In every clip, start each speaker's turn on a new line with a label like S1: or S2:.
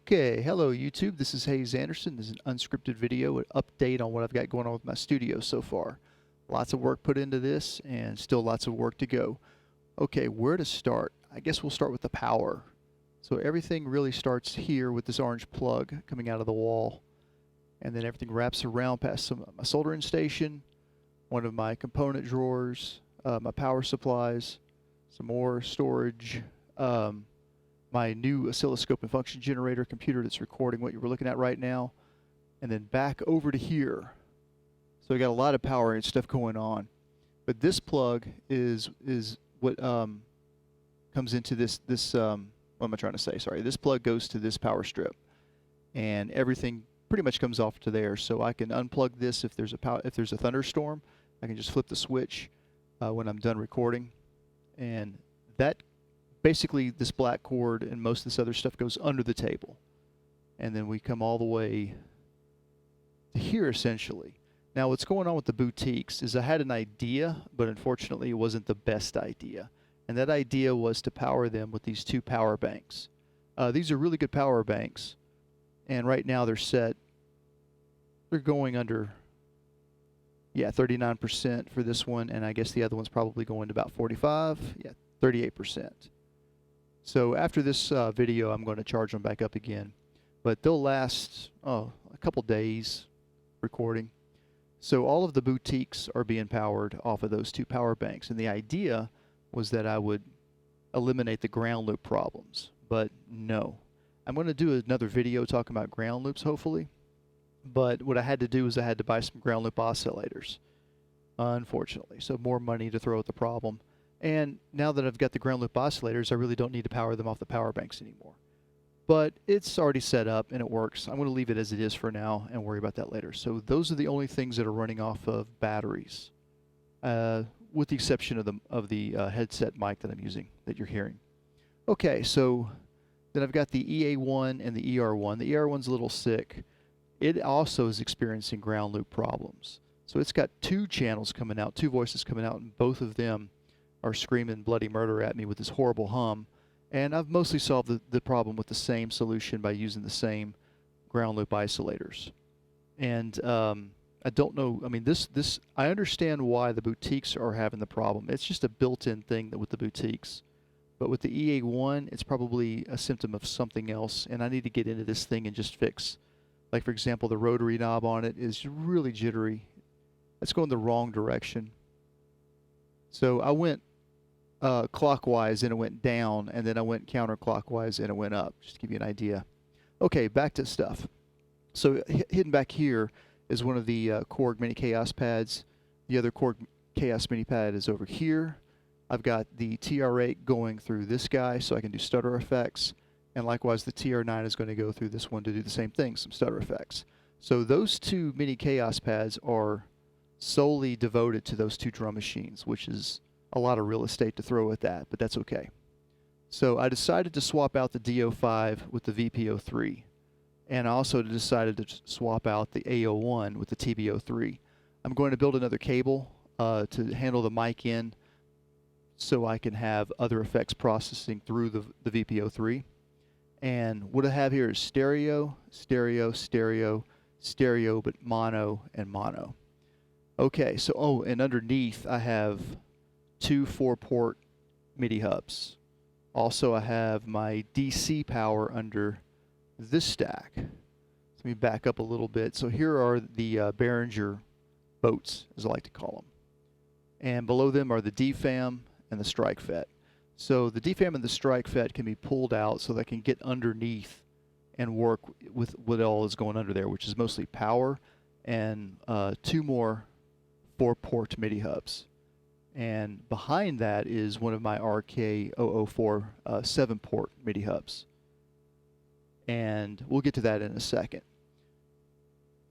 S1: Okay, hello YouTube. This is Hayes Anderson. This is an unscripted video, an update on what I've got going on with my studio so far. Lots of work put into this and still lots of work to go. Okay, where to start? I guess we'll start with the power. So everything really starts here with this orange plug coming out of the wall, and then everything wraps around past my soldering station, one of my component drawers, my power supplies, some more storage, my new oscilloscope and function generator computer that's recording what you're looking at right now, and then back over to here. So we got a lot of power and stuff going on. But this plug is what comes into this what am I trying to say? Sorry, this plug goes to this power strip, and everything pretty much comes off to there. So I can unplug this if there's a thunderstorm. I can just flip the switch when I'm done recording, and that basically this black cord and most of this other stuff goes under the table, and then we come all the way to here essentially. Now what's going on with the boutiques is I had an idea, but unfortunately it wasn't the best idea, and that idea was to power them with these two power banks. These are really good power banks, and right now they're going under 39% for this one, and I guess the other one's probably going to about 38%. So after this video, I'm going to charge them back up again, but they'll last a couple days recording. So all of the boutiques are being powered off of those two power banks, and the idea was that I would eliminate the ground loop problems, but no. I'm going to do another video talking about ground loops hopefully, but what I had to do is I had to buy some ground loop oscillators, unfortunately, so more money to throw at the problem. And now that I've got the ground loop oscillators, I really don't need to power them off the power banks anymore. But it's already set up and it works. I'm going to leave it as it is for now and worry about that later. So those are the only things that are running off of batteries, with the exception of the headset mic that I'm using that you're hearing. Okay, so then I've got the EA1 and the ER1. The ER1's a little sick. It also is experiencing ground loop problems. So it's got two channels coming out, two voices coming out, and both of them are screaming bloody murder at me with this horrible hum. And I've mostly solved the problem with the same solution by using the same ground loop isolators. And I don't know, I mean, I understand why the boutiques are having the problem. It's just a built-in thing with the boutiques. But with the EA1, it's probably a symptom of something else, and I need to get into this thing and just fix. Like, for example, the rotary knob on it is really jittery. It's going the wrong direction. So I went clockwise and it went down, and then I went counterclockwise and it went up, just to give you an idea. Okay, back to stuff. So hidden back here is one of the Korg Mini Chaos pads. The other Korg Chaos Mini pad is over here. I've got the TR8 going through this guy so I can do stutter effects, and likewise the TR9 is going to go through this one to do the same thing, some stutter effects. So those two Mini Chaos pads are solely devoted to those two drum machines, which is a lot of real estate to throw at that, but that's okay. So I decided to swap out the DO5 with the VPO3, and I also decided to swap out the AO1 with the TBO3. I'm going to build another cable to handle the mic in so I can have other effects processing through the VPO3. And what I have here is stereo, stereo, stereo, stereo, but mono and mono. Okay, so and underneath I have two 4-port MIDI hubs. Also I have my DC power under this stack. Let me back up a little bit. So here are the Behringer boats, as I like to call them. And below them are the DFAM and the strike FET. So the DFAM and the strike FET can be pulled out so they can get underneath and work with what all is going under there, which is mostly power and two more 4-port MIDI hubs. And behind that is one of my RK004 7-port MIDI hubs. And we'll get to that in a second.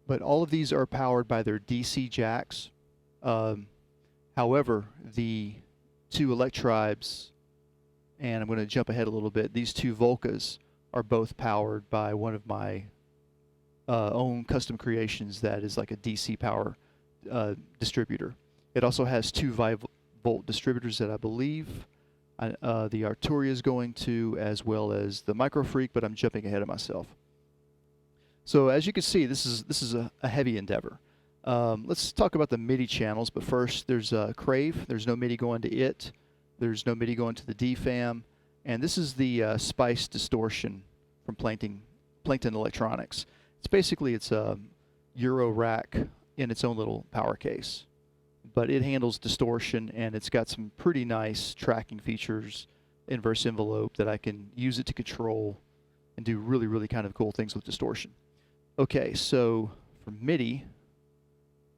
S1: But all of these are powered by their DC jacks. However, the two Electribes, and I'm going to jump ahead a little bit, these two Volcas are both powered by one of my own custom creations that is like a DC power distributor. It also has two 5-volt distributors that I believe The Arturia is going to, as well as the Micro Freak, but I'm jumping ahead of myself. So as you can see, this is a heavy endeavor. Let's talk about the MIDI channels, but first there's Crave. There's no MIDI going to it. There's no MIDI going to the DFAM. And this is the Spice Distortion from Plankton Electronics. It's basically a Euro rack in its own little power case. But it handles distortion, and it's got some pretty nice tracking features, inverse envelope, that I can use it to control and do really, really kind of cool things with distortion. Okay, so for MIDI,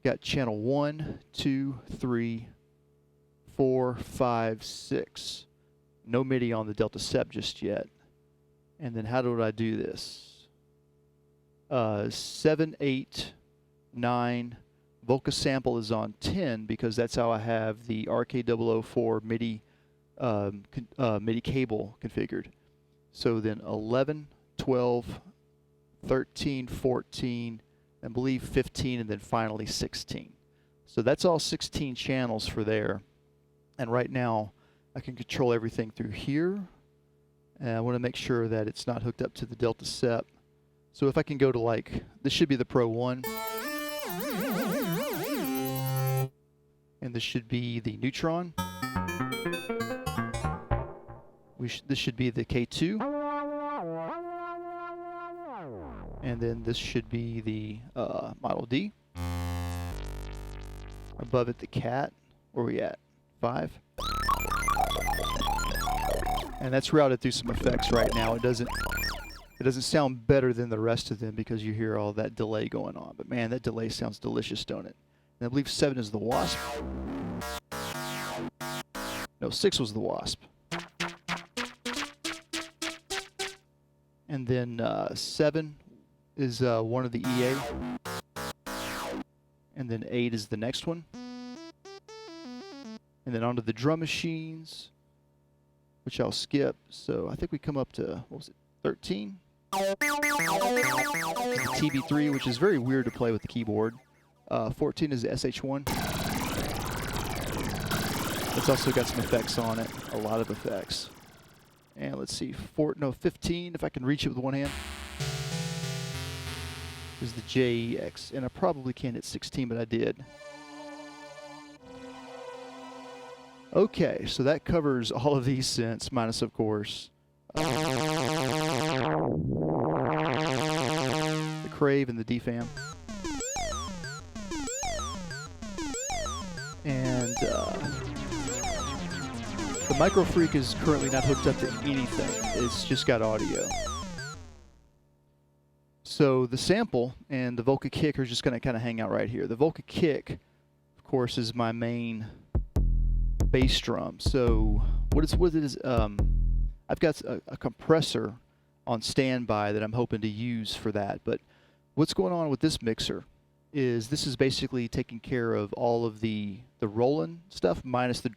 S1: got channel 1, 2, 3, 4, 5, 6. No MIDI on the Delta Sep just yet. And then how do I do this? 7, 8, 9. Volca sample is on 10 because that's how I have the RK004 MIDI MIDI cable configured. So then 11, 12, 13, 14, I believe 15, and then finally 16. So that's all 16 channels for there. And right now I can control everything through here. And I want to make sure that it's not hooked up to the Delta Sep. So if I can go to, like, this should be the Pro 1. And this should be the Neutron. This should be the K2. And then this should be the Model D. Above it, the Cat. Where are we at? 5. And that's routed through some effects right now. It doesn't sound better than the rest of them because you hear all that delay going on. But man, that delay sounds delicious, don't it? And I believe 7 is the Wasp. No, 6 was the Wasp. And then 7 is one of the EA. And then 8 is the next one. And then onto the drum machines, which I'll skip. So I think we come up to, what was it, 13? The TB3, which is very weird to play with the keyboard. 14 is the SH1. It's also got some effects on it, a lot of effects. And let's see, 15, if I can reach it with one hand, is the JEX. And I probably can't hit 16, but I did. Okay, so that covers all of these synths, minus, of course, the Crave and the DFAM. And the Micro Freak is currently not hooked up to anything. It's just got audio. So the sample and the Volca kick are just going to kind of hang out right here. The Volca kick, of course, is my main bass drum. So what it is, I've got a compressor on standby that I'm hoping to use for that. But what's going on with this mixer is this is basically taking care of all of the Roland stuff minus the,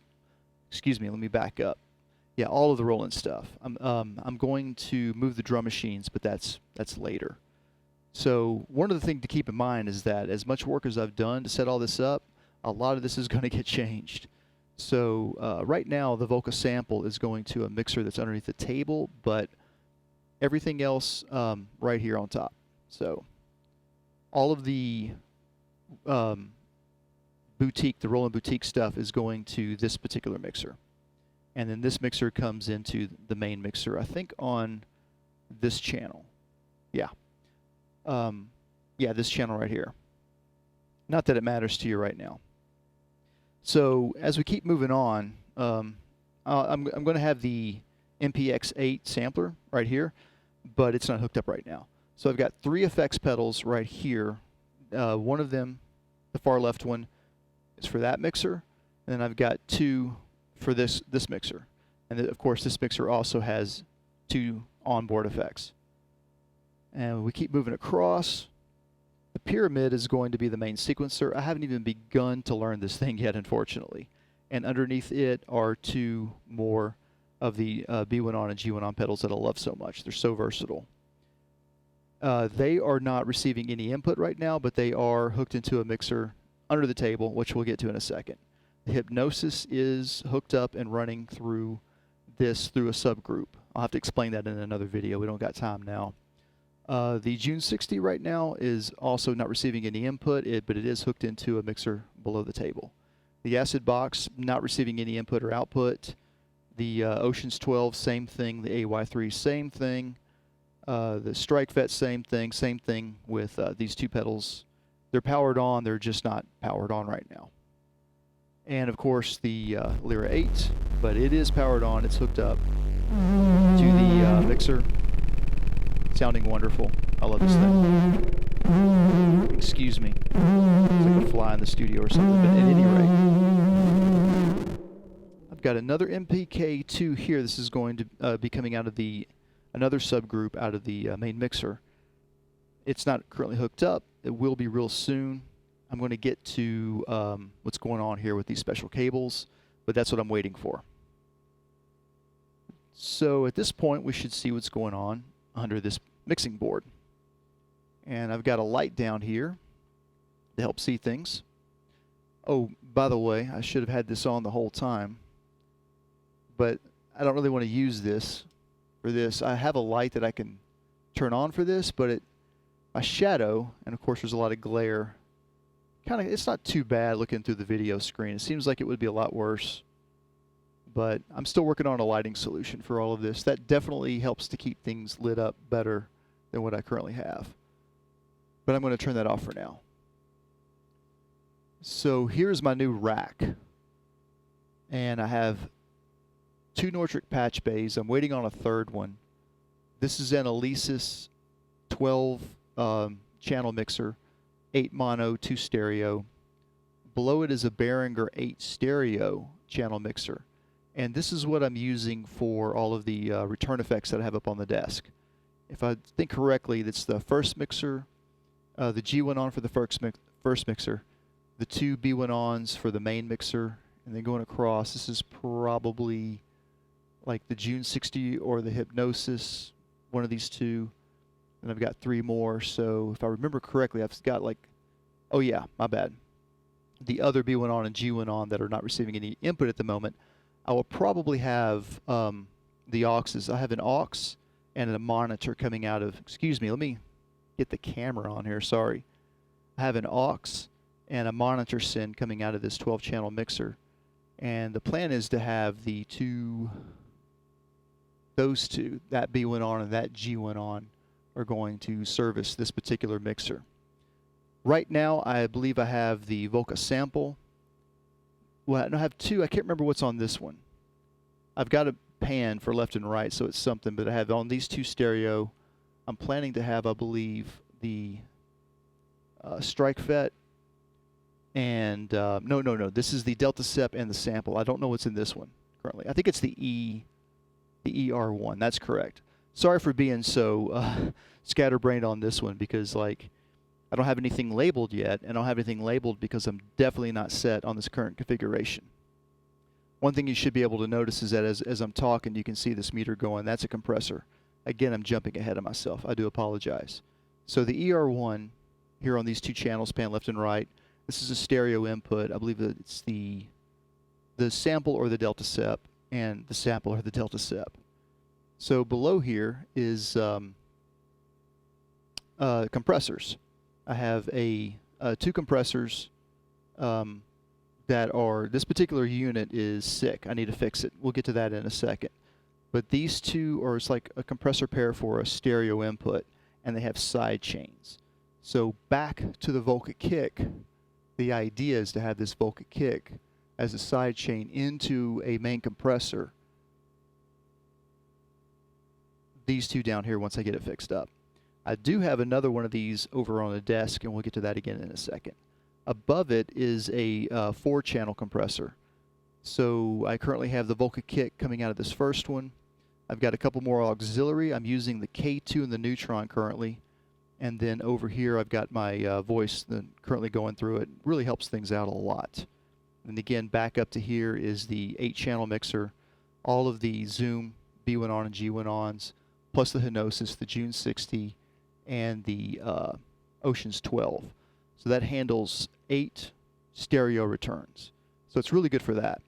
S1: excuse me, let me back up. Yeah, all of the Roland stuff. I'm going to move the drum machines, but that's later. So one of the things to keep in mind is that as much work as I've done to set all this up, a lot of this is going to get changed. So right now the Volca sample is going to a mixer that's underneath the table, but everything else right here on top. So all of the boutique, the Roland boutique stuff is going to this particular mixer. And then this mixer comes into the main mixer, I think on this channel. Yeah. Yeah, this channel right here. Not that it matters to you right now. So as we keep moving on, I'm going to have the Mpx8 Sampler right here, but it's not hooked up right now. So I've got 3 effects pedals right here. One of them, the far left one, is for that mixer, and then I've got 2 for this mixer. And then, of course, this mixer also has 2 onboard effects. And we keep moving across. The Pyramid is going to be the main sequencer. I haven't even begun to learn this thing yet, unfortunately. And underneath it are 2 more of the B1 on and G1 on pedals that I love so much. They're so versatile. They are not receiving any input right now, but they are hooked into a mixer under the table, which we'll get to in a second. The Hypnosis is hooked up and running through this through a subgroup. I'll have to explain that in another video. We don't got time now. The June 60 right now is also not receiving any input, but it is hooked into a mixer below the table. The acid box, not receiving any input or output. The Oceans 12, same thing. The AY3, same thing. The Strike Vet, same thing with these two pedals. They're powered on, they're just not powered on right now. And of course the Lyra 8, but it is powered on, it's hooked up to the mixer. Sounding wonderful. I love this thing. Excuse me. It's like a fly in the studio or something, but at any rate. I've got another MPK2 here. This is going to be coming out of another subgroup out of the main mixer. It's not currently hooked up. It will be real soon. I'm going to get to what's going on here with these special cables, but that's what I'm waiting for. So at this point, we should see what's going on under this mixing board. And I've got a light down here to help see things. Oh, by the way, I should have had this on the whole time, but I don't really want to use this for this. I have a light that I can turn on for this, but my shadow, and of course there's a lot of glare, it's not too bad looking through the video screen. It seems like it would be a lot worse, but I'm still working on a lighting solution for all of this. That definitely helps to keep things lit up better than what I currently have. But I'm going to turn that off for now. So here's my new rack. And I have 2 Nortric patch bays. I'm waiting on a third one. This is an Alesis 12 channel mixer, 8 mono, 2 stereo. Below it is a Behringer 8 stereo channel mixer. And this is what I'm using for all of the return effects that I have up on the desk. If I think correctly, that's the first mixer, the G1 for the first mixer, the 2 B1 for the main mixer, and then going across, this is probably like the June 60 or the Hypnosis, one of these two. And I've got 3 more, so if I remember correctly, I've got like, oh yeah, my bad. The other B1 and G1 that are not receiving any input at the moment. I will probably have the auxes. I have an aux and a monitor coming out of, excuse me, let me get the camera on here, sorry. I have an aux and a monitor send coming out of this 12-channel mixer. And the plan is to have those two, that B1 and that G1 are going to service this particular mixer. Right now, I believe I have the Volca sample. Well, I have 2. I can't remember what's on this one. I've got a pan for left and right, so it's something, but I have on these 2 stereo. I'm planning to have, I believe, the Strike Vet and no. This is the Delta Sep and the sample. I don't know what's in this one currently. I think it's the ER1. That's correct. Sorry for being so scatterbrained on this one because like I don't have anything labeled yet, and I don't have anything labeled because I'm definitely not set on this current configuration. One thing you should be able to notice is that as I'm talking, you can see this meter going. That's a compressor. Again, I'm jumping ahead of myself. I do apologize. So the ER1 here on these 2 channels, pan left and right, this is a stereo input. I believe that it's the sample or the Delta Sep, and the sample or the Delta Sep. So below here is compressors. I have 2 compressors that are, this particular unit is sick. I need to fix it. We'll get to that in a second. But these 2 are, it's like a compressor pair for a stereo input, and they have side chains. So back to the Volca kick, the idea is to have this Volca kick as a side chain into a main compressor. These 2 down here once I get it fixed up. I do have another one of these over on the desk, and we'll get to that again in a second. Above it is a 4-channel compressor. So I currently have the Volca kick coming out of this first one. I've got a couple more auxiliary. I'm using the K2 and the Neutron currently. And then over here I've got my voice currently going through it. Really helps things out a lot. And again, back up to here is the 8-channel mixer. All of the Zoom B1 and G1 plus the Hypnosis, the June 60, and the Oceans 12. So that handles 8 stereo returns. So it's really good for that.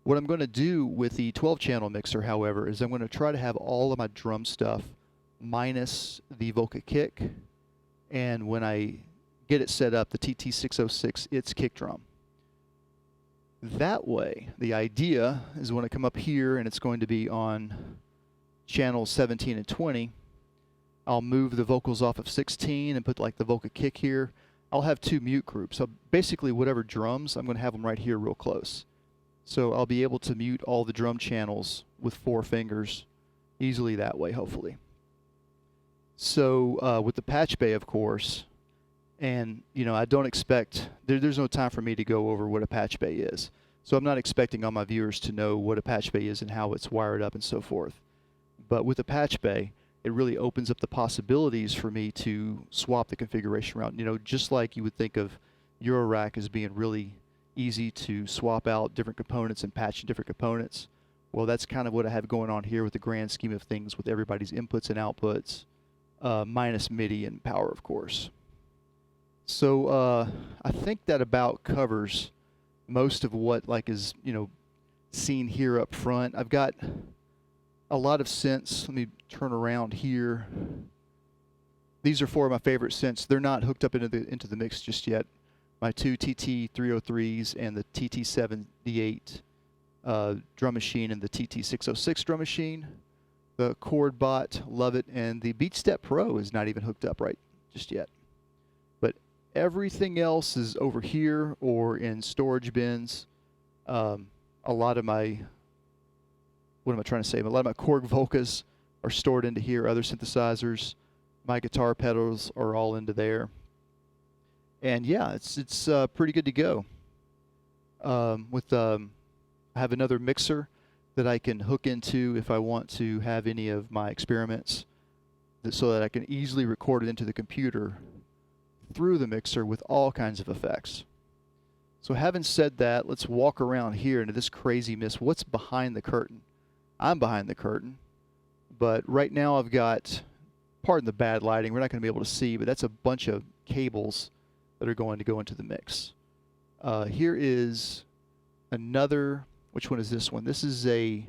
S1: What I'm going to do with the 12-channel mixer, however, is I'm going to try to have all of my drum stuff minus the Volca kick, and when I get it set up, the TT606, its kick drum. That way, the idea is when I come up here and it's going to be on channels 17 and 20, I'll move the vocals off of 16 and put like the Volca kick here. I'll have two mute groups. So basically whatever drums, I'm going to have them right here real close. So I'll be able to mute all the drum channels with 4 fingers easily that way, hopefully. So with the patch bay, of course, and you know, I don't expect, there's no time for me to go over what a patch bay is. So I'm not expecting all my viewers to know what a patch bay is and how it's wired up and so forth. But with a patch bay, it really opens up the possibilities for me to swap the configuration around. You know, just like you would think of Eurorack as being really easy to swap out different components and patch different components. Well, that's kind of what I have going on here with the grand scheme of things with everybody's inputs and outputs, minus MIDI and power, of course. So I think that about covers most of what like is, you know, seen here up front. I've got a lot of synths. Let me turn around here. These are 4 of my favorite synths. They're not hooked up into the mix just yet. My 2 TT303s and the TT78 drum machine and the TT606 drum machine. The Chord Bot, love it, and the Beat Step Pro is not even hooked up right just yet. But everything else is over here or in storage bins. A lot of my, what am I trying to say? A lot of my Korg Volcas are stored into here, other synthesizers. My guitar pedals are all into there. And yeah, it's pretty good to go. I have another mixer that I can hook into if I want to have any of my experiments, so that I can easily record it into the computer through the mixer with all kinds of effects. So having said that, let's walk around here into this crazy mess. What's behind the curtain? I'm behind the curtain, but right now I've got, pardon the bad lighting, we're not going to be able to see, but that's a bunch of cables that are going to go into the mix. Here is another, which one is this one? This is a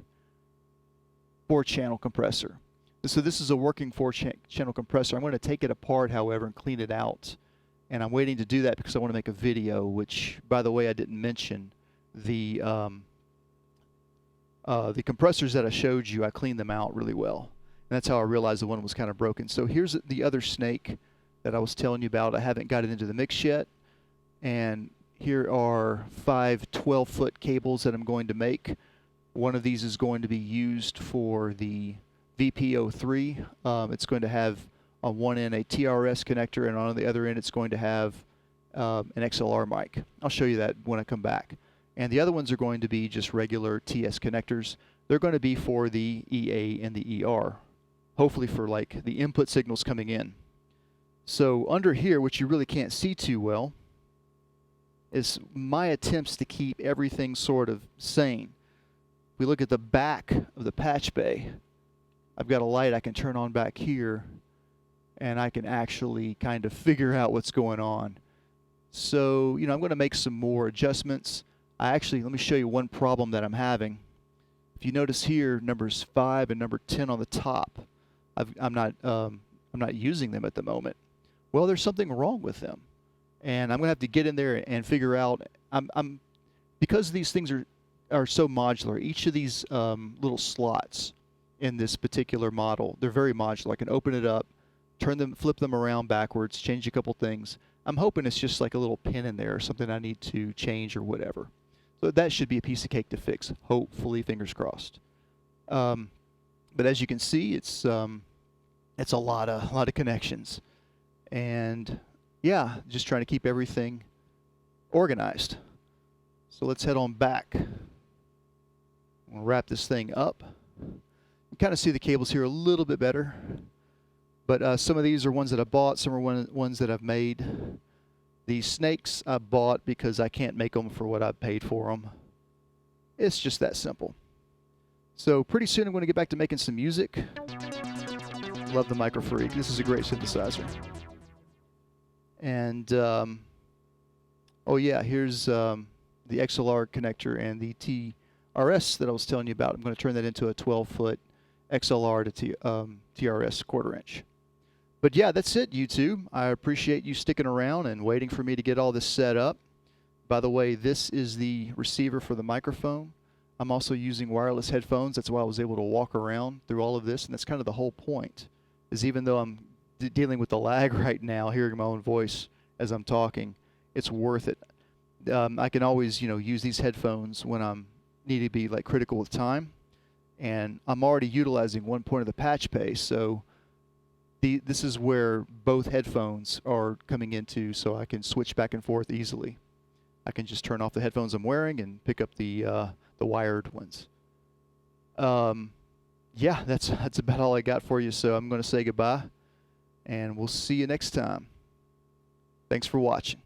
S1: 4-channel compressor. So this is a working 4-channel compressor. I'm going to take it apart, however, and clean it out. And I'm waiting to do that because I want to make a video, which, by the way, I didn't mention. The compressors that I showed you, I cleaned them out really well. And that's how I realized the one was kind of broken. So here's the other snake that I was telling you about. I haven't got it into the mix yet. And here are 5 12-foot cables that I'm going to make. One of these is going to be used for the VP03. It's going to have on one end a TRS connector, and on the other end it's going to have an XLR mic. I'll show you that when I come back. And the other ones are going to be just regular TS connectors. They're going to be for the EA and the ER, hopefully for like the input signals coming in. So under here, which you really can't see too well, is my attempts to keep everything sort of sane. If we look at the back of the patch bay, I've got a light I can turn on back here, and I can actually kind of figure out what's going on. So, you know, I'm going to make some more adjustments. Let me show you one problem that I'm having. If you notice here, numbers 5 and number 10 on the top, I'm not using them at the moment. Well, there's something wrong with them, and I'm going to have to get in there and figure out. Because these things are so modular. Each of these little slots in this particular model, they're very modular. I can open it up, turn them, flip them around backwards, change a couple things. I'm hoping it's just like a little pin in there or something I need to change or whatever. So that should be a piece of cake to fix, hopefully, fingers crossed. But as you can see, it's a lot of connections, and yeah, just trying to keep everything organized. So let's head on back. We'll wrap this thing up. You kind of see the cables here a little bit better, but some of these are ones that I bought, some are ones that I've made. These snakes I bought because I can't make them for what I paid for them. It's just that simple. So pretty soon I'm going to get back to making some music. Love the Micro Freak. This is a great synthesizer. And oh yeah, here's the XLR connector and the RS that I was telling you about. I'm going to turn that into a 12-foot XLR to TRS quarter-inch. But yeah, that's it, YouTube. I appreciate you sticking around and waiting for me to get all this set up. By the way, this is the receiver for the microphone. I'm also using wireless headphones. That's why I was able to walk around through all of this, and that's kind of the whole point, is even though I'm dealing with the lag right now, hearing my own voice as I'm talking, it's worth it. I can always, use these headphones when I'm need to be like critical with time, and I'm already utilizing one point of the patch pay, so this is where both headphones are coming into, so I can switch back and forth easily. I can just turn off the headphones I'm wearing and pick up the wired ones. Yeah, that's about all I got for you, so I'm going to say goodbye, and we'll see you next time. Thanks for watching.